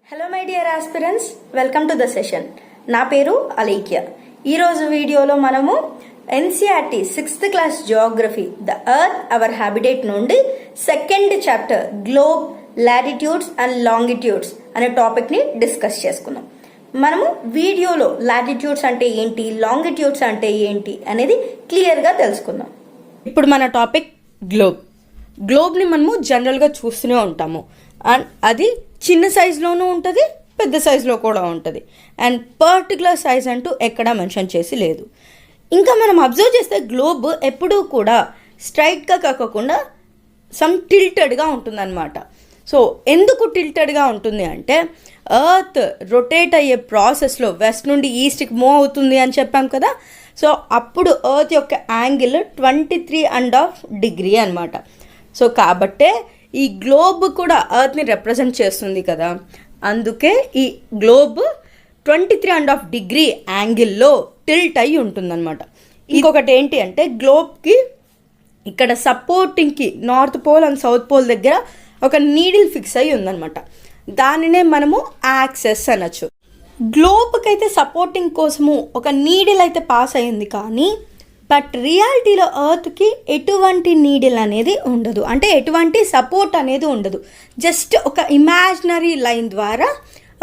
Hello my dear aspirants, welcome to the session. నా పేరు అలేఖ్య. ఈరోజు వీడియోలో మనము NCERT 6th class geography the earth our habitat నుండి second chapter globe, latitudes and longitudes అనే టాపిక్ని డిస్కస్ చేసుకుందాం. మనము వీడియోలో లాటిట్యూడ్స్ అంటే ఏంటి, లాంగిట్యూడ్స్ అంటే ఏంటి అనేది క్లియర్గా తెలుసుకుందాం. ఇప్పుడు మన టాపిక్ గ్లోబ్. గ్లోబ్ని మనము జనరల్గా చూస్తూనే ఉంటాము. అండ్ అది చిన్న సైజులోనూ ఉంటుంది, పెద్ద సైజులో కూడా ఉంటుంది. అండ్ పర్టికులర్ సైజ్ అంటూ ఎక్కడా మెన్షన్ చేసి లేదు. ఇంకా మనం అబ్జర్వ్ చేస్తే గ్లోబ్ ఎప్పుడూ కూడా స్ట్రైట్గా కాకుండా సమ్ టిల్టెడ్గా ఉంటుందన్నమాట. సో ఎందుకు టిల్టెడ్గా ఉంటుంది అంటే ఎర్త్ రొటేట్ అయ్యే ప్రాసెస్లో వెస్ట్ నుండి ఈస్ట్కి మూవ్ అవుతుంది అని చెప్పాం కదా. సో అప్పుడు ఎర్త్ యొక్క యాంగిల్ 23.5 డిగ్రీ అనమాట. సో కాబట్టే ఈ గ్లోబ్ కూడా ఎర్త్ని రిప్రజెంట్ చేస్తుంది కదా, అందుకే ఈ గ్లోబ్ 23.5 డిగ్రీ యాంగిల్లో టిల్ట్ అయి ఉంటుందన్నమాట. ఇంకొకటి ఏంటి అంటే గ్లోబ్కి ఇక్కడ సపోర్టింగ్కి north pole and south pole దగ్గర ఒక నీడిల్ ఫిక్స్ అయి ఉందన్నమాట. దానినే మనము యాక్సెస్ అనొచ్చు. గ్లోబ్కి అయితే సపోర్టింగ్ కోసము ఒక నీడిల్ అయితే పాస్ అయింది, కానీ బట్ రియాలిటీలో ఎర్త్కి ఎటువంటి నీడిల్ అనేది ఉండదు, అంటే ఎటువంటి సపోర్ట్ అనేది ఉండదు. జస్ట్ ఒక ఇమాజినరీ లైన్ ద్వారా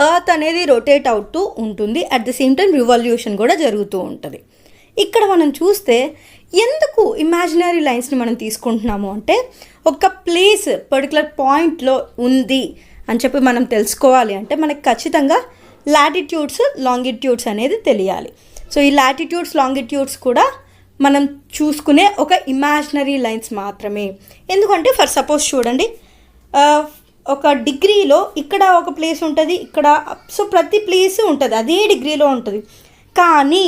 ఎర్త్ అనేది రొటేట్ అవుతూ ఉంటుంది. At the same time revolution కూడా జరుగుతూ ఉంటుంది. ఇక్కడ మనం చూస్తే ఎందుకు ఇమాజినరీ లైన్స్ని మనం తీసుకుంటున్నాము అంటే ఒక ప్లేస్ పర్టికులర్ పాయింట్లో ఉంది అని చెప్పి మనం తెలుసుకోవాలి అంటే మనకి ఖచ్చితంగా లాటిట్యూడ్స్, లాంగిట్యూడ్స్ అనేది తెలియాలి. సో ఈ లాటిట్యూడ్స్, లాంగిట్యూడ్స్ కూడా మనం చూసుకునే ఒక ఇమాజినరీ లైన్స్ మాత్రమే. ఎందుకంటే ఫర్ సపోజ్ చూడండి, ఒక డిగ్రీలో ఇక్కడ ఒక ప్లేస్ ఉంటుంది, ఇక్కడ సో ప్రతి ప్లేస్ ఉంటుంది, అదే డిగ్రీలో ఉంటుంది. కానీ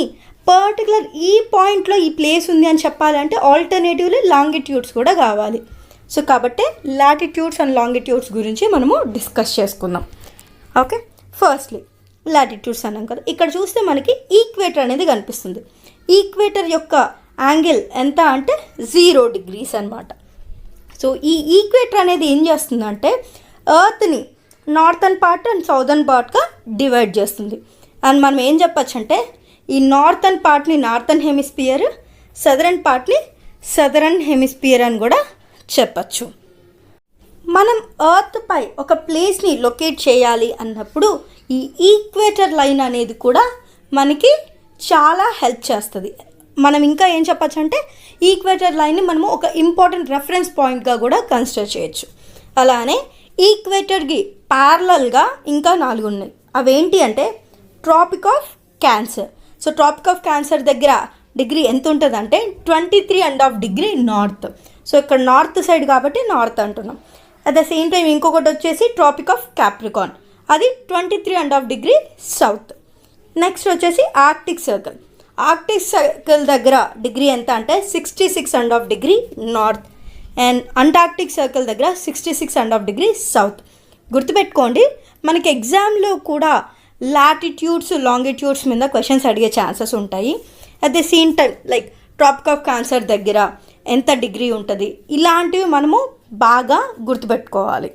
పర్టికులర్ ఈ పాయింట్లో ఈ ప్లేస్ ఉంది అని చెప్పాలంటే ఆల్టర్నేటివ్లీ లాంగిట్యూడ్స్ కూడా కావాలి. సో కాబట్టి లాటిట్యూడ్స్ అండ్ లాంగిట్యూడ్స్ గురించి మనము డిస్కస్ చేసుకుందాం. ఓకే, ఫస్ట్లీ లాటిట్యూడ్స్ అన్నాం కదా. ఇక్కడ చూస్తే మనకి ఈక్వేటర్ అనేది కనిపిస్తుంది. ఈక్వేటర్ యొక్క యాంగిల్ ఎంత అంటే 0 డిగ్రీస్ అనమాట. సో ఈ ఈక్వేటర్ అనేది ఏం చేస్తుందంటే ఎర్త్ని నార్థన్ పార్ట్ అండ్ సౌదర్న్ పార్ట్గా డివైడ్ చేస్తుంది. అండ్ మనం ఏం చెప్పచ్చు అంటే ఈ నార్థన్ పార్ట్ని నార్థన్ హెమిస్ఫియర్, సదరన్ పార్ట్ని సదరన్ హెమిస్ఫియర్ అని కూడా చెప్పచ్చు. మనం ఎర్త్ పై ఒక ప్లేస్ని లొకేట్ చేయాలి అన్నప్పుడు ఈ ఈక్వేటర్ లైన్ అనేది కూడా మనకి చాలా హెల్ప్ చేస్తుంది. మనం ఇంకా ఏం చెప్పచ్చు అంటే ఈక్వేటర్ లైన్ని మనము ఒక ఇంపార్టెంట్ రెఫరెన్స్ పాయింట్గా కూడా కన్సిడర్ చేయొచ్చు. అలానే ఈక్వేటర్కి ప్యారలల్గా ఇంకా 4 ఉన్నాయి. అవేంటి అంటే Tropic of Cancer. So Tropic of Cancer దగ్గర డిగ్రీ ఎంత ఉంటుంది అంటే 23.5 డిగ్రీ నార్త్. సో ఇక్కడ నార్త్ సైడ్ కాబట్టి నార్త్ అంటున్నాం. అట్ ద సేమ్ టైం ఇంకొకటి వచ్చేసి ట్రాపిక్ ఆఫ్ క్యాప్రికాన్, అది 23.5 డిగ్రీ సౌత్. నెక్స్ట్ వచ్చేసి ఆర్క్టిక్ సర్కిల్. ఆర్క్టిక్ సర్కిల్ దగ్గర డిగ్రీ ఎంత అంటే 66.5 degree north. And Antarctic Circle దగ్గర 66.5 డిగ్రీ సౌత్. గుర్తుపెట్టుకోండి, మనకి ఎగ్జామ్లో కూడా లాటిట్యూడ్స్, లాంగిట్యూడ్స్ మీద క్వశ్చన్స్ అడిగే ఛాన్సెస్ ఉంటాయి. At the same time like Tropic of Cancer దగ్గర ఎంత డిగ్రీ ఉంటుంది, ఇలాంటివి మనము బాగా గుర్తుపెట్టుకోవాలి.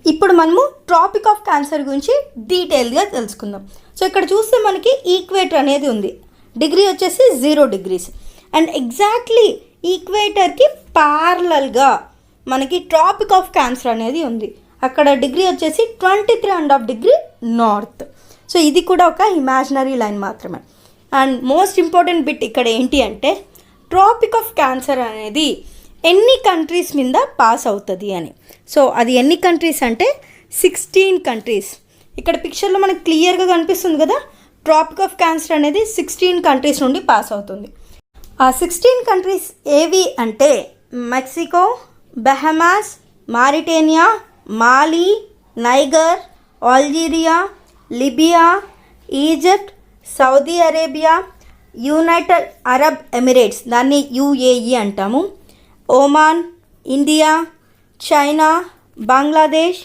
ఇప్పుడు మనము ట్రాపిక్ ఆఫ్ క్యాన్సర్ గురించి డీటెయిల్గా తెలుసుకుందాం. సో ఇక్కడ చూస్తే మనకి ఈక్వేటర్ అనేది ఉంది, డిగ్రీ వచ్చేసి 0 డిగ్రీస్. అండ్ ఎగ్జాక్ట్లీ ఈక్వేటర్కి ప్యారలల్గా మనకి ట్రాపిక్ ఆఫ్ క్యాన్సర్ అనేది ఉంది. అక్కడ డిగ్రీ వచ్చేసి 23.5 డిగ్రీ నార్త్. సో ఇది కూడా ఒక ఇమాజినరీ లైన్ మాత్రమే. అండ్ మోస్ట్ ఇంపార్టెంట్ బిట్ ఇక్కడ ఏంటి అంటే ట్రాపిక్ ఆఫ్ క్యాన్సర్ అనేది ఎన్ని కంట్రీస్ మీద పాస్ అవుతుంది అని. సో అది ఎన్ని కంట్రీస్ అంటే 16 కంట్రీస్. ఇక్కడ పిక్చర్లో మనకు క్లియర్గా కనిపిస్తుంది కదా, ట్రాపిక్ ఆఫ్ క్యాన్సర్ అనేది 16 కంట్రీస్ నుండి పాస్ అవుతుంది. ఆ 16 కంట్రీస్ ఏవి అంటే Mexico, Bahamas, Mauritania, Mali, Niger, Algeria, Libya, Egypt, Saudi Arabia, United Arab Emirates, దాన్ని UAE అంటాము, Oman, India, China, Bangladesh,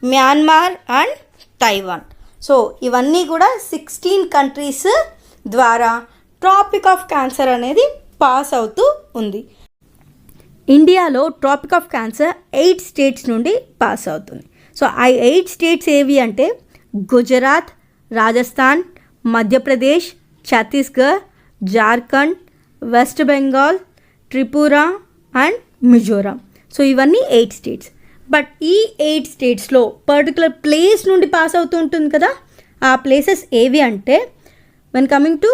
Myanmar and Taiwan. So ఇవన్నీ కూడా 16 కంట్రీస్ ద్వారా ట్రాపిక్ ఆఫ్ క్యాన్సర్ అనేది పాస్ అవుతూ ఉంది. ఇండియాలో ట్రాపిక్ ఆఫ్ క్యాన్సర్ 8 స్టేట్స్ నుండి పాస్ అవుతుంది. సో ఆ 8 స్టేట్స్ ఏవి అంటే Gujarat, Rajasthan, Madhya Pradesh, Chhattisgarh, Jharkhand, West Bengal, Tripura and Mizoram. So ఇవన్నీ 8 స్టేట్స్. బట్ ఈ 8 స్టేట్స్లో పర్టికులర్ ప్లేస్ నుండి పాస్ అవుతూ ఉంటుంది కదా, ఆ ప్లేసెస్ ఏవి అంటే వెన్ కమింగ్ టు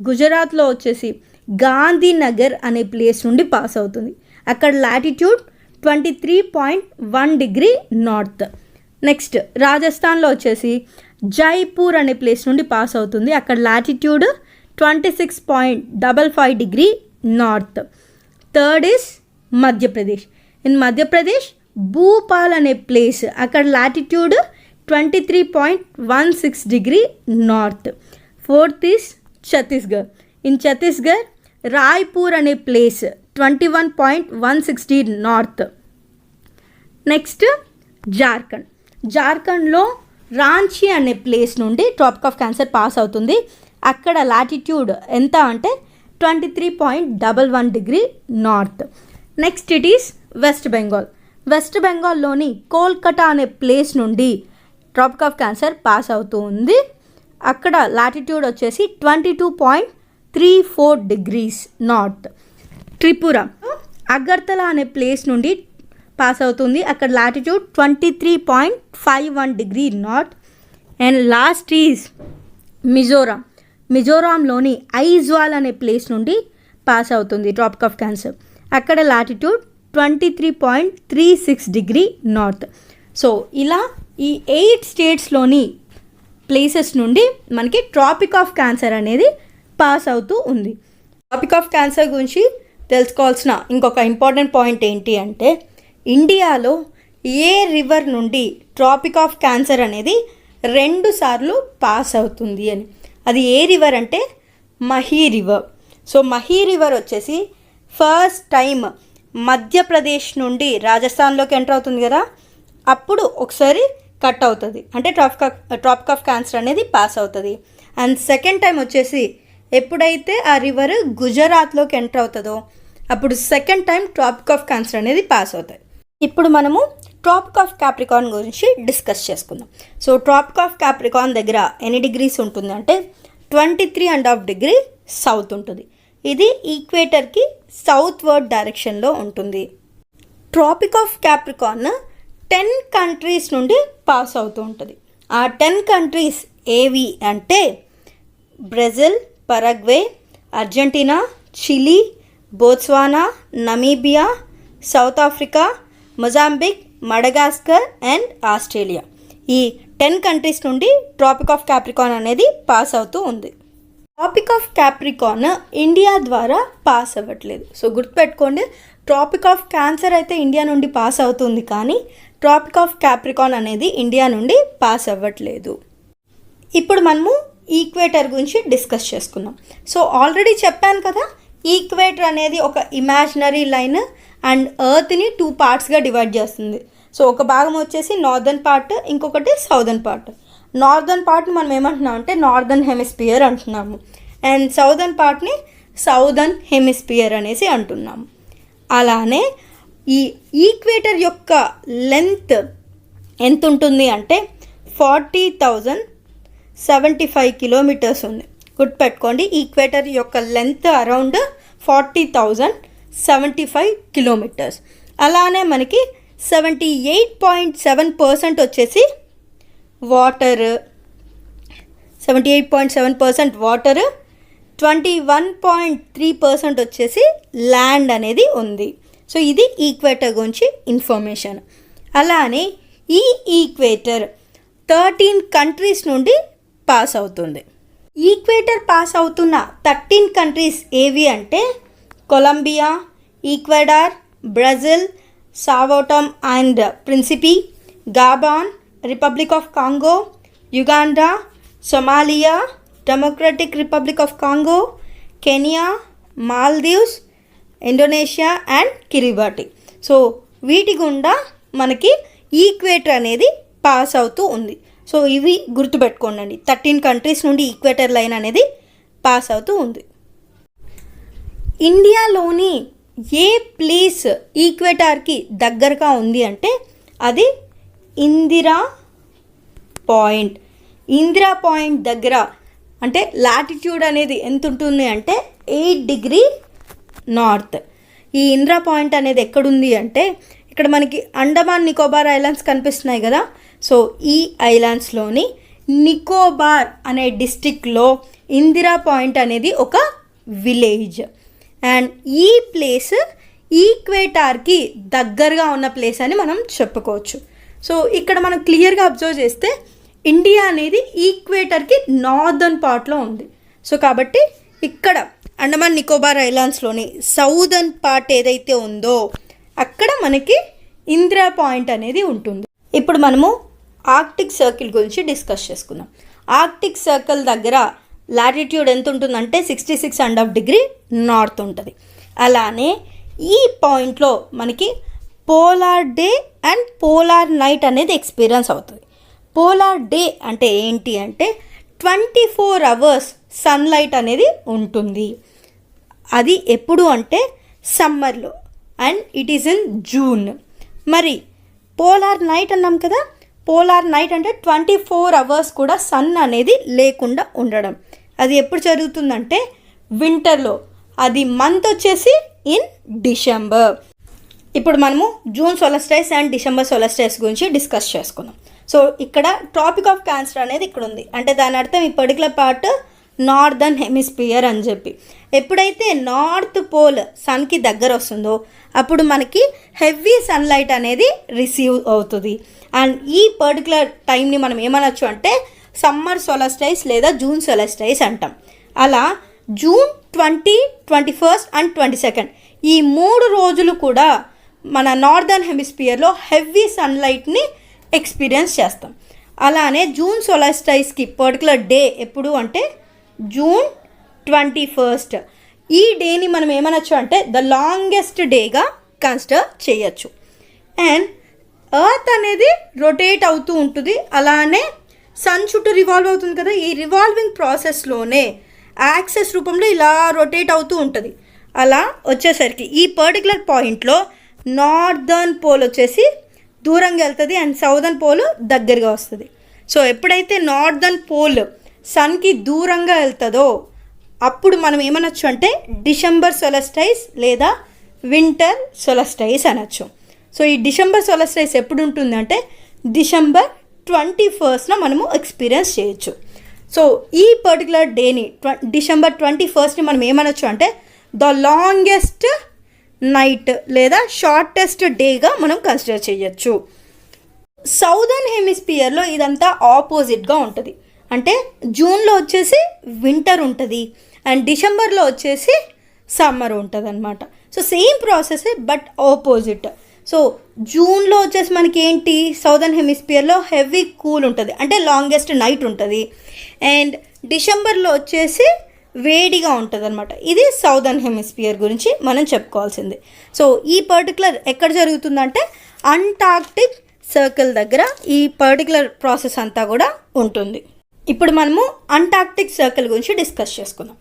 గుజరాత్లో వచ్చేసి గాంధీనగర్ అనే ప్లేస్ నుండి పాస్ అవుతుంది. అక్కడ లాటిట్యూడ్ 23.1 డిగ్రీ నార్త్. నెక్స్ట్ రాజస్థాన్లో వచ్చేసి జైపూర్ అనే ప్లేస్ నుండి పాస్ అవుతుంది. అక్కడ latitude 26.55 degree north. Third is Madhya Pradesh. In Madhya Pradesh Bhupal అనే ప్లేస్, అక్కడ latitude 23.16 degree north. Fourth is Chhattisgarh. In Chhattisgarh Raipur అనే ప్లేస్ 21.160 నార్త్. నెక్స్ట్ జార్ఖండ్లో రాంచీ అనే ప్లేస్ నుండి ట్రాపిక్ ఆఫ్ క్యాన్సర్ పాస్ అవుతుంది. అక్కడ లాటిట్యూడ్ ఎంత అంటే 23.11 degree north. Next it is west బెంగాల్లోని కోల్కతా అనే ప్లేస్ నుండి ట్రాపిక్ ఆఫ్ క్యాన్సర్ పాస్ అవుతూ ఉంది. అక్కడ లాటిట్యూడ్ వచ్చేసి 22.34 డిగ్రీస్ నార్త్. త్రిపుర అగర్తలా అనే ప్లేస్ నుండి పాస్ అవుతుంది. అక్కడ latitude 23.51 degree north. And last is మిజోరాంలోని ఐజ్వాల్ అనే ప్లేస్ నుండి పాస్ అవుతుంది ట్రాపిక్ ఆఫ్ క్యాన్సర్. అక్కడ లాటిట్యూడ్ 23.36 డిగ్రీ నార్త్. సో ఇలా ఈ 8 స్టేట్స్లోని ప్లేసెస్ నుండి మనకి ట్రాపిక్ ఆఫ్ క్యాన్సర్ అనేది పాస్ అవుతూ ఉంది. ట్రాపిక్ ఆఫ్ క్యాన్సర్ గురించి తెలుసుకోవాల్సిన ఇంకొక ఇంపార్టెంట్ పాయింట్ ఏంటి అంటే ఇండియాలో ఏ రివర్ నుండి ట్రాపిక్ ఆఫ్ క్యాన్సర్ అనేది 2 సార్లు పాస్ అవుతుంది అని. అది ఏ రివర్ అంటే మహీ రివర్. సో మహీ రివర్ వచ్చేసి ఫస్ట్ టైం మధ్యప్రదేశ్ నుండి రాజస్థాన్లోకి ఎంటర్ అవుతుంది కదా, అప్పుడు ఒకసారి కట్ అవుతుంది, అంటే ట్రాపిక్ ఆఫ్ క్యాన్సర్ అనేది పాస్ అవుతుంది. అండ్ సెకండ్ టైం వచ్చేసి ఎప్పుడైతే ఆ రివర్ గుజరాత్లోకి ఎంటర్ అవుతుందో అప్పుడు second time Tropic of Cancer అనేది పాస్ అవుతుంది. ఇప్పుడు మనము ట్రాపిక్ ఆఫ్ క్యాప్రికాన్ గురించి డిస్కస్ చేసుకుందాం. సో ట్రాపిక్ ఆఫ్ క్యాప్రికాన్ దగ్గర ఎన్ని డిగ్రీస్ ఉంటుంది అంటే 23.5 డిగ్రీ సౌత్ ఉంటుంది. ఇది ఈక్వేటర్కి సౌత్ వర్డ్ డైరెక్షన్లో ఉంటుంది. ట్రాపిక్ ఆఫ్ క్యాప్రికాన్ 10 కంట్రీస్ నుండి పాస్ అవుతూ ఉంటుంది. ఆ 10 కంట్రీస్ ఏవి అంటే Brazil, Paraguay, Argentina, Chile, Botswana, Namibia, South Africa, Mozambique, Madagascar and Australia. ఈ 10 కంట్రీస్ నుండి ట్రాపిక్ ఆఫ్ క్యాప్రికాన్ అనేది పాస్ అవుతూ ఉంది. ట్రాపిక్ ఆఫ్ క్యాప్రికాన్ ఇండియా ద్వారా పాస్ అవ్వట్లేదు. సో గుర్తుపెట్టుకోండి, ట్రాపిక్ ఆఫ్ క్యాన్సర్ అయితే ఇండియా నుండి పాస్ అవుతుంది, కానీ ట్రాపిక్ ఆఫ్ క్యాప్రికాన్ అనేది ఇండియా నుండి పాస్ అవ్వట్లేదు. ఇప్పుడు మనము ఈక్వేటర్ గురించి డిస్కస్ చేసుకుందాం. సో ఆల్రెడీ చెప్పాను కదా, ఈక్వేటర్ అనేది ఒక ఇమాజినరీ లైన్ అండ్ ఎర్త్ని 2 పార్ట్స్గా డివైడ్ చేస్తుంది. సో ఒక భాగం వచ్చేసి నార్దర్న్ పార్ట్, ఇంకొకటి సౌదర్న్ పార్ట్. నార్దర్న్ పార్ట్ని మనం ఏమంటున్నాం అంటే నార్దర్న్ హెమిస్పియర్ అంటున్నాము, అండ్ సౌదర్న్ పార్ట్ని సౌదర్న్ హెమిస్పియర్ అనేసి అంటున్నాము. అలానే ఈ ఈక్వేటర్ యొక్క లెంత్ ఎంత ఉంటుంది అంటే 40,075 కిలోమీటర్స్ ఉంది. గుర్తుపెట్టుకోండి, ఈక్వేటర్ యొక్క లెంత్ అరౌండ్ 40,075 కిలోమీటర్స్. అలానే మనకి 78.7% వచ్చేసి వాటర్, 78.7% వాటర్, 21.3% వచ్చేసి ల్యాండ్ అనేది ఉంది. సో ఇది ఈక్వేటర్ గురించి ఇన్ఫర్మేషన్. అలానే ఈ ఈక్వేటర్ 13 కంట్రీస్ నుండి పాస్ అవుతుంది. ఈక్వేటర్ పాస్ అవుతున్న 13 కంట్రీస్ ఏవి అంటే Colombia, Ecuador, Brazil, Sao Tome and Principe, Gabon, Republic of Congo, Uganda, Somalia, Democratic Republic of Congo, Kenya, Maldives, Indonesia and Kiribati. So వీటి గుండా మనకి ఈక్వేటర్ అనేది పాస్ అవుతూ ఉంది. సో ఇవి గుర్తుపెట్టుకోండి, 13 కంట్రీస్ నుండి ఈక్వేటర్ లైన్ అనేది పాస్ అవుతూ ఉంది. ఇండియాలోని ఏ ప్లేస్ ఈక్వేటర్కి దగ్గరగా ఉంది అంటే అది ఇందిరా పాయింట్. ఇందిరా పాయింట్ దగ్గర అంటే లాటిట్యూడ్ అనేది ఎంత ఉంటుంది అంటే 8 డిగ్రీ నార్త్. ఈ ఇందిరా పాయింట్ అనేది ఎక్కడుంది అంటే ఇక్కడ మనకి అండమాన్ నికోబార్ ఐలాండ్స్ కనిపిస్తున్నాయి కదా. సో ఈ ఐలాండ్స్లోని నికోబార్ అనే డిస్ట్రిక్ట్లో ఇందిరా పాయింట్ అనేది ఒక విలేజ్. అండ్ ఈ ప్లేస్ ఈక్వేటార్కి దగ్గరగా ఉన్న ప్లేస్ అని మనం చెప్పుకోవచ్చు. సో ఇక్కడ మనం క్లియర్గా అబ్జర్వ్ చేస్తే ఇండియా అనేది ఈక్వేటర్కి నార్దర్న్ పార్ట్లో ఉంది. సో కాబట్టి ఇక్కడ అండమాన్ నికోబార్ ఐలాండ్స్లోని సౌదర్న్ పార్ట్ ఏదైతే ఉందో అక్కడ మనకి ఇందిరా పాయింట్ అనేది ఉంటుంది. ఇప్పుడు మనము ఆర్క్టిక్ సర్కిల్ గురించి డిస్కస్ చేసుకుందాం. ఆర్క్టిక్ సర్కిల్ దగ్గర లాటిట్యూడ్ ఎంత ఉంటుందంటే 66.5 డిగ్రీ నార్త్ ఉంటుంది. అలానే ఈ పాయింట్లో మనకి polar day and polar night అనేది ఎక్స్పీరియన్స్ అవుతుంది. పోలార్ డే అంటే ఏంటి అంటే 24 అవర్స్ సన్లైట్ అనేది ఉంటుంది. అది ఎప్పుడు అంటే సమ్మర్లో and it is in June. మరి పోలార్ నైట్ అన్నాం కదా, పోలార్ నైట్ అంటే 24 అవర్స్ కూడా సన్ అనేది లేకుండా ఉండడం. అది ఎప్పుడు జరుగుతుందంటే వింటర్లో. అది మంత్ వచ్చేసి ఇన్ డిసెంబర్. ఇప్పుడు మనము జూన్ సోలస్టైస్ అండ్ డిసెంబర్ సోలస్టైస్ గురించి డిస్కస్ చేసుకుందాం. సో ఇక్కడ ట్రాపిక్ ఆఫ్ క్యాన్సర్ అనేది ఇక్కడ ఉంది. అంటే దాని అర్థం ఈ పర్టికులర్ పార్ట్ నార్దర్న్ హెమిస్ఫియర్ అని చెప్పి. ఎప్పుడైతే నార్త్ పోల్ సన్కి దగ్గర వస్తుందో అప్పుడు మనకి హెవీ సన్లైట్ అనేది రిసీవ్ అవుతుంది. అండ్ ఈ పర్టికులర్ టైంని మనం ఏమనొచ్చు అంటే సమ్మర్ సోలస్టైస్ లేదా జూన్ సోలస్టైస్ అంటాం. అలా జూన్ 20, 21 అండ్ 22 ఈ 3 రోజులు కూడా మన నార్దర్న్ హెమిస్ఫియర్లో హెవీ సన్లైట్ని ఎక్స్పీరియన్స్ చేస్తాం. అలానే జూన్ సోలస్టైస్కి పర్టికులర్ డే ఎప్పుడు అంటే జూన్ 21. ఈ డేని మనం ఏమనొచ్చు అంటే ద లాంగెస్ట్ డేగా కన్సిడర్ చేయొచ్చు. అండ్ ఎర్త్ అనేది రొటేట్ అవుతూ ఉంటుంది. అలానే సన్ చుట్టూ రివాల్వ్ అవుతుంది కదా. ఈ రివాల్వింగ్ ప్రాసెస్లోనే యాక్సెస్ రూపంలో ఇలా రొటేట్ అవుతూ ఉంటుంది. అలా వచ్చేసరికి ఈ పర్టికులర్ పాయింట్లో నార్దర్న్ పోల్ వచ్చేసి దూరంగా వెళ్తుంది అండ్ సౌదర్న్ పోల్ దగ్గరగా వస్తుంది. సో ఎప్పుడైతే నార్దర్న్ పోల్ సన్కి దూరంగా వెళ్తుందో అప్పుడు మనం ఏమనొచ్చు అంటే డిసెంబర్ సోలస్టైస్ లేదా వింటర్ సోలస్టైస్ అనొచ్చు. సో ఈ డిసెంబర్ సోలస్టైస్ ఎప్పుడు ఉంటుందంటే డిసెంబర్ 21న మనము ఎక్స్పీరియన్స్ చేయొచ్చు. సో ఈ పర్టికులర్ డేని డిసెంబర్ 21ని మనం ఏమనొచ్చు అంటే ద లాంగెస్ట్ నైట్ లేదా షార్టెస్ట్ డేగా మనం కన్సిడర్ చేయొచ్చు. సౌదర్న్ హెమిస్ఫియర్లో ఇదంతా ఆపోజిట్గా ఉంటుంది. అంటే జూన్లో వచ్చేసి వింటర్ ఉంటుంది అండ్ డిసెంబర్లో వచ్చేసి సమ్మర్ ఉంటుంది అనమాట. So same process but opposite. So జూన్లో వచ్చేసి మనకి ఏంటి సౌదర్న్ హెమిస్ఫియర్లో హెవీ కూల్ ఉంటుంది అంటే లాంగెస్ట్ నైట్ ఉంటుంది. అండ్ డిసెంబర్లో వచ్చేసి వేడిగా ఉంటుంది అనమాట. ఇది సౌదర్న్ హెమిస్ఫియర్ గురించి మనం చెప్పుకోవాల్సింది. సో ఈ పర్టికులర్ ఎక్కడ జరుగుతుందంటే అంటార్క్టిక్ సర్కిల్ దగ్గర ఈ పర్టికులర్ ప్రాసెస్ అంతా కూడా ఉంటుంది. ఇప్పుడు మనము అంటార్క్టిక్ సర్కిల్ గురించి డిస్కస్ చేసుకుందాం.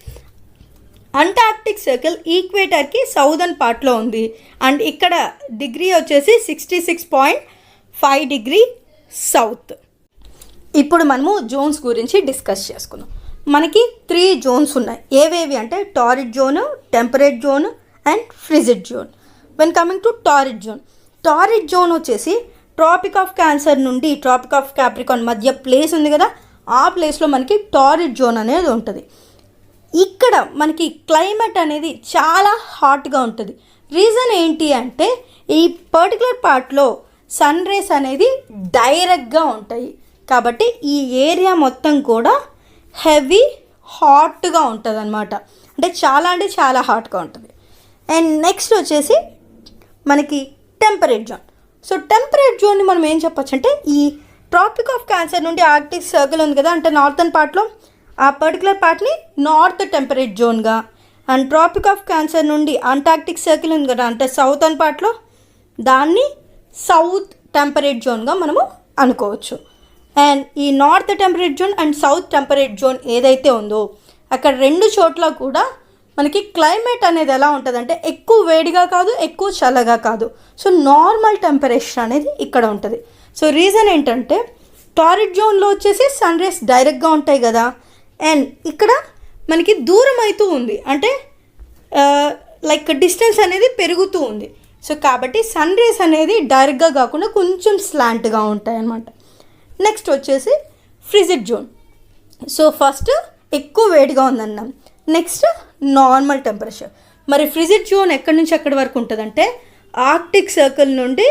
అంటార్క్టిక్ సర్కిల్ ఈక్వేటర్కి సౌదర్న్ పార్ట్లో ఉంది అండ్ ఇక్కడ డిగ్రీ వచ్చేసి 66.5 డిగ్రీ సౌత్. ఇప్పుడు మనము జోన్స్ గురించి డిస్కస్ చేసుకుందాం. మనకి 3 జోన్స్ ఉన్నాయి. ఏవేవి అంటే torrid zone, temperate zone and frigid zone. When coming to torrid zone, torrid zone వచ్చేసి ట్రాపిక్ ఆఫ్ క్యాన్సర్ నుండి ట్రాపిక్ ఆఫ్ క్యాప్రికాన్ మధ్య ప్లేస్ ఉంది కదా, ఆ ప్లేస్లో మనకి టారిడ్ జోన్ అనేది ఉంటుంది. ఇక్కడ మనకి క్లైమేట్ అనేది చాలా హాట్గా ఉంటుంది. రీజన్ ఏంటి అంటే ఈ పర్టికులర్ పార్ట్లో సన్ రేస్ అనేది డైరెక్ట్గా ఉంటాయి కాబట్టి ఈ ఏరియా మొత్తం కూడా హెవీ హాట్గా ఉంటుంది అనమాట. అంటే చాలా హాట్గా ఉంటుంది. అండ్ నెక్స్ట్ వచ్చేసి మనకి టెంపరేట్ జోన్. సో టెంపరేట్ జోన్ని మనం ఏం చెప్పొచ్చు అంటే ఈ ట్రాపిక్ ఆఫ్ క్యాన్సర్ నుండి ఆర్క్టిక్ సర్కిల్ ఉంది కదా, అంటే నార్థన్ పార్ట్లో ఆ పర్టికులర్ పార్ట్ని నార్త్ టెంపరేట్ జోన్గా, అండ్ ట్రాపిక్ ఆఫ్ క్యాన్సర్ నుండి అంటార్క్టిక్ సర్కిల్ ఉంది కదా అంటే సౌతర్న్ పార్ట్లో దాన్ని సౌత్ టెంపరేట్ జోన్గా మనము అనుకోవచ్చు. అండ్ ఈ north temperate zone and south temperate zone ఏదైతే ఉందో అక్కడ 2 చోట్ల కూడా మనకి క్లైమేట్ అనేది ఎలా ఉంటుందంటే ఎక్కువ వేడిగా కాదు, ఎక్కువ చల్లగా కాదు. సో నార్మల్ టెంపరేచర్ అనేది ఇక్కడ ఉంటుంది. సో రీజన్ ఏంటంటే టారిడ్ జోన్లో వచ్చేసి సన్ రేస్ డైరెక్ట్గా ఉంటాయి కదా, అండ్ ఇక్కడ మనకి దూరం అవుతూ ఉంది, అంటే లైక్ డిస్టెన్స్ అనేది పెరుగుతూ ఉంది. సో కాబట్టి సన్ రేస్ అనేది డైరెక్ట్గా కాకుండా కొంచెం స్లాంట్గా ఉంటాయి అన్నమాట. నెక్స్ట్ వచ్చేసి ఫ్రిజిడ్ జోన్. సో ఫస్ట్ ఎక్కువ వేడిగా ఉందన్నాం, నెక్స్ట్ నార్మల్ టెంపరేచర్. మరి ఫ్రిజిడ్ జోన్ ఎక్కడి నుంచి ఎక్కడి వరకు ఉంటుందంటే ఆర్క్టిక్ సర్కిల్ నుండి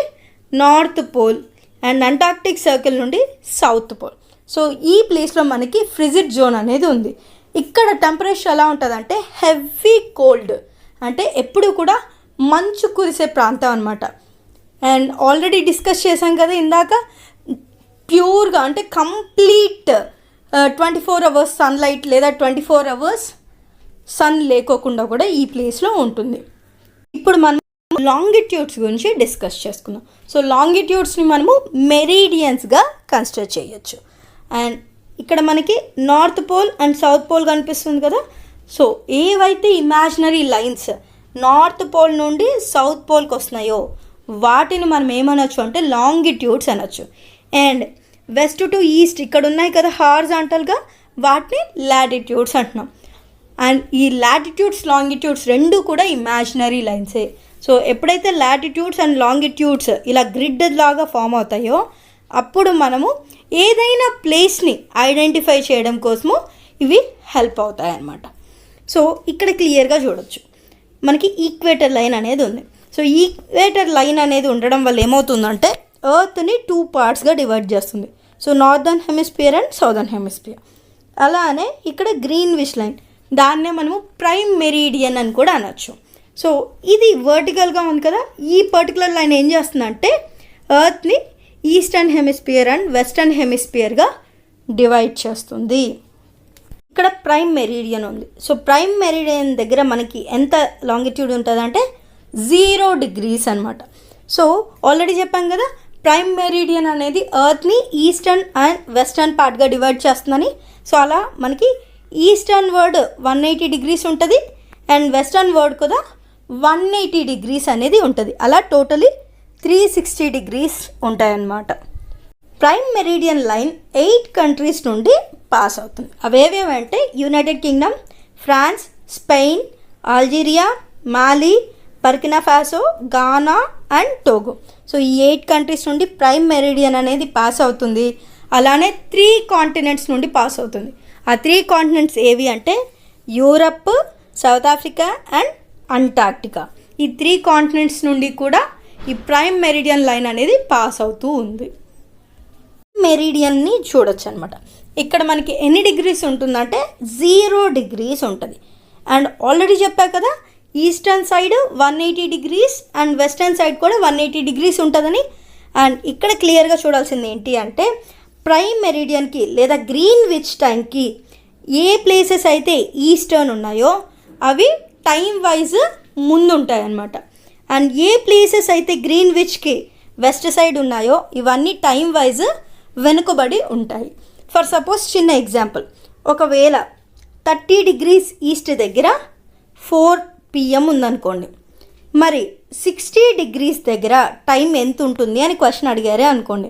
North pole and Antarctic Circle నుండి సౌత్ పోల్. సో ఈ ప్లేస్లో మనకి ఫ్రిజిడ్ జోన్ అనేది ఉంది. ఇక్కడ టెంపరేచర్ ఎలా ఉంటుందంటే హెవీ కోల్డ్, అంటే ఎప్పుడు కూడా మంచు కురిసే ప్రాంతం అనమాట. అండ్ ఆల్రెడీ డిస్కస్ చేసాం కదా ఇందాక, ప్యూర్గా అంటే కంప్లీట్ 24 అవర్స్ సన్లైట్ లేదా 24 అవర్స్ సన్ లేకోకుండా కూడా ఈ ప్లేస్లో ఉంటుంది. ఇప్పుడు మనం లాంగిట్యూడ్స్ గురించి డిస్కస్ చేసుకుందాం. సో లాంగిట్యూడ్స్ని మనము మెరీడియన్స్గా కన్సిడర్ చేయొచ్చు. అండ్ ఇక్కడ మనకి North pole and south Pole కనిపిస్తుంది కదా. సో ఏవైతే ఇమాజినరీ లైన్స్ నార్త్ పోల్ నుండి సౌత్ పోల్కి వస్తున్నాయో వాటిని మనం ఏమనొచ్చు అంటే లాంగిట్యూడ్స్ అనొచ్చు. అండ్ వెస్ట్ టు ఈస్ట్ ఇక్కడ ఉన్నాయి కదా హారిజాంటల్గా, వాటిని లాటిట్యూడ్స్ అంటున్నాం. అండ్ ఈ లాటిట్యూడ్స్ లాంగిట్యూడ్స్ రెండు కూడా ఇమాజినరీ లైన్సే. సో ఎప్పుడైతే లాటిట్యూడ్స్ అండ్ లాంగిట్యూడ్స్ ఇలా గ్రిడ్ లాగా ఫామ్ అవుతాయో అప్పుడు మనము ఏదైనా ప్లేస్ని ఐడెంటిఫై చేయడం కోసము ఇవి హెల్ప్ అవుతాయి అన్నమాట. సో ఇక్కడ క్లియర్గా చూడొచ్చు మనకి ఈక్వేటర్ లైన్ అనేది ఉంది. సో ఈక్వేటర్ లైన్ అనేది ఉండడం వల్ల ఏమవుతుందంటే ఎర్త్ని 2 పార్ట్స్గా డివైడ్ చేస్తుంది. So northern hemisphere and southern hemisphere. అలానే ఇక్కడ గ్రీన్విచ్ లైన్, దాన్నే మనము ప్రైమ్ మెరీడియన్ అని కూడా అనొచ్చు. సో ఇది వర్టికల్గా ఉంది కదా, ఈ పర్టికులర్ లైన్ ఏం చేస్తుందంటే ఎర్త్ని ఈస్టర్న్ హెమిస్ఫియర్ అండ్ వెస్టర్న్ హెమిస్ఫియర్గా డివైడ్ చేస్తుంది. ఇక్కడ ప్రైమ్ మెరీడియన్ ఉంది. సో ప్రైమ్ మెరీడియన్ దగ్గర మనకి ఎంత లాంగిట్యూడ్ ఉంటుందంటే 0 degrees అనమాట. సో ఆల్రెడీ చెప్పాం కదా ప్రైమ్ మెరీడియన్ అనేది ఎర్త్ని ఈస్టర్న్ అండ్ వెస్టర్న్ పార్ట్గా డివైడ్ చేస్తుందని. సో అలా మనకి ఈస్టర్న్ వర్డ్ 180 degrees ఉంటుంది అండ్ వెస్టర్న్ వర్డ్ కూడా 180 degrees అనేది ఉంటుంది. అలా టోటలీ 360 degrees ఉంటాయన్నమాట. ప్రైమ్ మెరీడియన్ లైన్ 8 కంట్రీస్ నుండి పాస్ అవుతుంది. అవేవేవంటే United Kingdom, France, Spain, Algeria, Mali, Burkina Faso, Ghana and Togo. So ఈ 8 కంట్రీస్ నుండి ప్రైమ్ మెరీడియన్ అనేది పాస్ అవుతుంది. అలానే 3 కాంటినెంట్స్ నుండి పాస్ అవుతుంది. ఆ 3 కాంటినెంట్స్ ఏవి అంటే Europe, south Africa and Antarctica. ఈ 3 కాంటినెంట్స్ నుండి కూడా ఈ ప్రైమ్ మెరీడియన్ లైన్ అనేది పాస్ అవుతూ ఉంది. మెరీడియన్ని చూడొచ్చు అనమాట. ఇక్కడ మనకి ఎన్ని డిగ్రీస్ ఉంటుందంటే 0 degrees ఉంటుంది. అండ్ ఆల్రెడీ చెప్పా కదా eastern side 180 degrees and western side కూడా 180 degrees ఉంటుందని. అండ్ ఇక్కడ క్లియర్గా చూడాల్సింది ఏంటి అంటే ప్రైమ్ మెరీడియన్కి లేదా గ్రీన్విచ్ టైంకి ఏ ప్లేసెస్ అయితే ఈస్టర్న్ ఉన్నాయో అవి టైం వైజ్ ముందు ఉంటాయి అన్నమాట. అండ్ ఏ ప్లేసెస్ అయితే గ్రీన్విచ్కి వెస్ట్ సైడ్ ఉన్నాయో ఇవన్నీ టైం వైజ్ వెనుకబడి ఉంటాయి. ఫర్ సపోజ్ చిన్న ఎగ్జాంపుల్, ఒకవేళ 30 degrees ఈస్ట్ దగ్గర 4 PM ఉందనుకోండి, మరి 60 degrees దగ్గర టైం ఎంత ఉంటుంది అని క్వశ్చన్ అడిగారే అనుకోండి.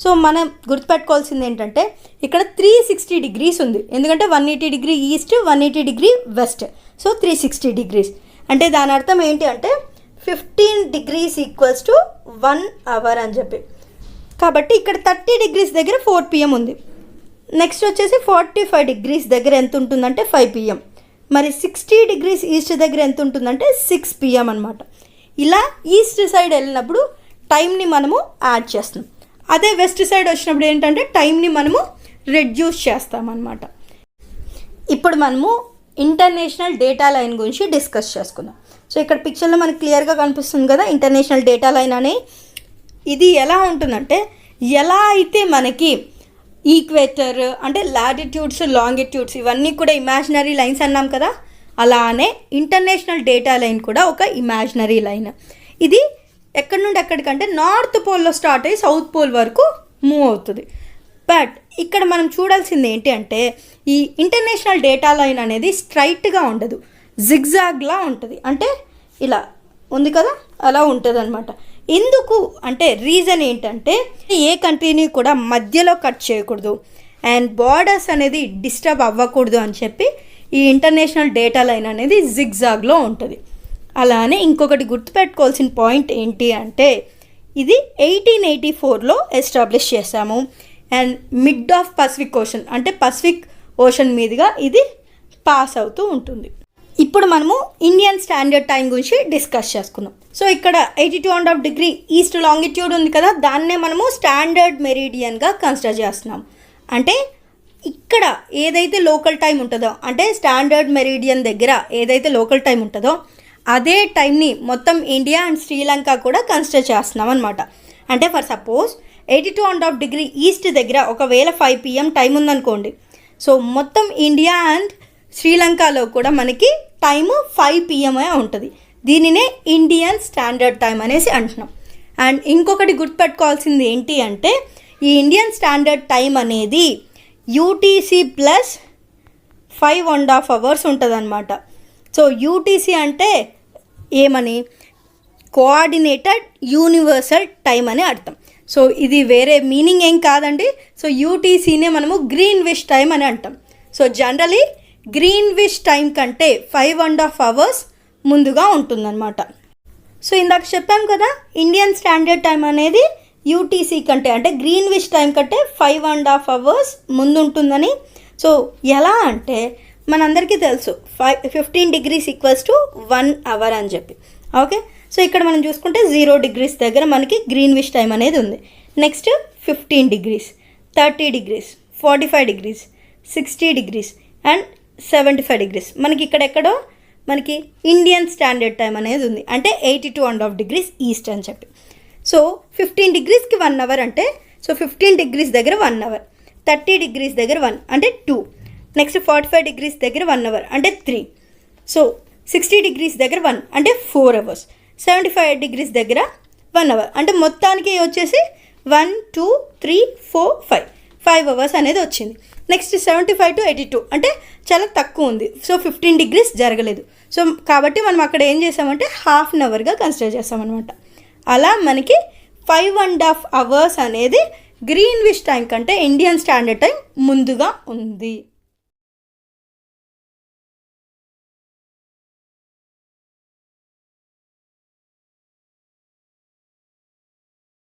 సో మనం గుర్తుపెట్టుకోవాల్సింది ఏంటంటే ఇక్కడ 360 degrees ఉంది, ఎందుకంటే 180 degree east 180 degree west. So 360 degrees అంటే దాని అర్థం ఏంటి అంటే 15 degrees ఈక్వల్స్ టు 1 hour అని చెప్పి. కాబట్టి ఇక్కడ 30 degrees దగ్గర 4 PM ఉంది. నెక్స్ట్ వచ్చేసి 45 degrees దగ్గర ఎంత ఉంటుందంటే 5 PM. మరి 60 degrees ఈస్ట్ దగ్గర ఎంత ఉంటుందంటే 6 PM అనమాట. ఇలా ఈస్ట్ సైడ్ వెళ్ళినప్పుడు టైంని మనము యాడ్ చేస్తాం. అదే వెస్ట్ సైడ్ వచ్చినప్పుడు ఏంటంటే టైంని మనము రెడ్యూస్ చేస్తామన్నమాట. ఇప్పుడు మనము ఇంటర్నేషనల్ డేటా లైన్ గురించి డిస్కస్ చేసుకుందాం. సో ఇక్కడ పిక్చర్లో మనకి క్లియర్గా కనిపిస్తుంది కదా ఇంటర్నేషనల్ డేటా లైన్ అని. ఇది ఎలా ఉంటుందంటే ఎలా అయితే మనకి ఈక్వేటర్ అంటే లాటిట్యూడ్స్ లాంగిట్యూడ్స్ ఇవన్నీ కూడా ఇమాజినరీ లైన్స్ అన్నాం కదా, అలానే ఇంటర్నేషనల్ డేటా లైన్ కూడా ఒక ఇమాజినరీ లైన్. ఇది ఎక్కడి నుండి ఎక్కడికంటే నార్త్ పోల్లో స్టార్ట్ అయ్యి సౌత్ పోల్ వరకు మూవ్ అవుతుంది. బట్ ఇక్కడ మనం చూడాల్సింది ఏంటి అంటే ఈ ఇంటర్నేషనల్ డేటా లైన్ అనేది స్ట్రైట్గా ఉండదు, జిగ్జాగ్లా ఉంటుంది. అంటే ఇలా ఉంది కదా అలా ఉంటుంది అనమాట. ఎందుకు అంటే రీజన్ ఏంటంటే ఏ కంట్రీని కూడా మధ్యలో కట్ చేయకూడదు అండ్ బార్డర్స్ అనేది డిస్టర్బ్ అవ్వకూడదు అని చెప్పి ఈ ఇంటర్నేషనల్ డేటా లైన్ అనేది జిగ్జాగ్లో ఉంటుంది. అలానే ఇంకొకటి గుర్తుపెట్టుకోవాల్సిన పాయింట్ ఏంటి అంటే ఇది 1884లో ఎస్టాబ్లిష్ చేశాము and mid of Pacific ocean అంటే పసిఫిక్ ఓషన్ మీదుగా ఇది పాస్ అవుతూ ఉంటుంది. ఇప్పుడు మనము ఇండియన్ స్టాండర్డ్ టైం గురించి డిస్కస్ చేసుకుందాం. సో ఇక్కడ 82.5 డిగ్రీ ఈస్ట్ లాంగిట్యూడ్ ఉంది కదా, దాన్నే మనము స్టాండర్డ్ మెరీడియన్గా కన్సిడర్ చేస్తున్నాం. అంటే ఇక్కడ ఏదైతే లోకల్ టైం ఉంటుందో అంటే స్టాండర్డ్ మెరీడియన్ దగ్గర ఏదైతే లోకల్ టైం ఉంటుందో అదే టైంని మొత్తం ఇండియా అండ్ శ్రీలంక కూడా కన్సిడర్ చేస్తున్నాం అనమాట. అంటే ఫర్ సపోజ్ 82.5 డిగ్రీ ఈస్ట్ దగ్గర ఒకవేళ 5 PM టైం ఉందనుకోండి, సో మొత్తం ఇండియా అండ్ శ్రీలంకలో కూడా మనకి టైము 5 PM ఉంటుంది. దీనినే ఇండియన్ స్టాండర్డ్ టైం అనేసి అంటున్నాం. అండ్ ఇంకొకటి గుర్తుపెట్టుకోవాల్సింది ఏంటి అంటే ఈ ఇండియన్ స్టాండర్డ్ టైం అనేది UTC ప్లస్ 5.5 hours ఉంటుంది అనమాట. సో యూటీసీ అంటే ఏమని కోఆర్డినేటెడ్ యూనివర్సల్ టైం అని అర్థం. సో ఇది వేరే మీనింగ్ ఏం కాదండి. సో యూటీసీనే మనము గ్రీన్విచ్ టైం అని అంటాం. సో జనరలీ గ్రీన్విచ్ టైం కంటే 5.5 hours ముందుగా ఉంటుందన్నమాట. సో ఇందాక చెప్పాం కదా ఇండియన్ స్టాండర్డ్ టైం అనేది యూటీసీ కంటే అంటే గ్రీన్విచ్ టైం కంటే 5.5 hours ముందు ఉంటుందని. సో ఎలా అంటే మనందరికీ తెలుసు 15 degrees ఈక్వల్స్ టు 1 hour అని చెప్పి. ఓకే, సో ఇక్కడ మనం చూసుకుంటే 0 degrees దగ్గర మనకి గ్రీన్విచ్ టైం అనేది ఉంది. Next 15 degrees, 30 degrees, 45 degrees, 60 degrees and 75 degrees. మనకి ఇక్కడెక్కడో మనకి ఇండియన్ స్టాండర్డ్ టైం అనేది ఉంది అంటే 82.5 degrees ఈస్ట్ అని చెప్పి. సో 15 degreesకి 1 hour అంటే సో 15 degrees దగ్గర 1 hour, 30 degrees దగ్గర 1 అంటే 2, నెక్స్ట్ 45 degrees దగ్గర 1 hour అంటే 3, సో 60 degrees దగ్గర 1 అంటే 4 hours, 75 degrees దగ్గర 1 hour అంటే మొత్తానికి వచ్చేసి 1, 2, 3, 4, 5 hours అనేది వచ్చింది. నెక్స్ట్ 75 to 82 అంటే చాలా తక్కువ ఉంది. సో 15 degrees జరగలేదు. సో కాబట్టి మనం అక్కడ ఏం చేసామంటే ½ an hourగా కన్సిడర్ చేసామన్నమాట. అలా మనకి 5.5 hours అనేది గ్రీన్విచ్ టైం కంటే ఇండియన్ స్టాండర్డ్ టైం ముందుగా ఉంది.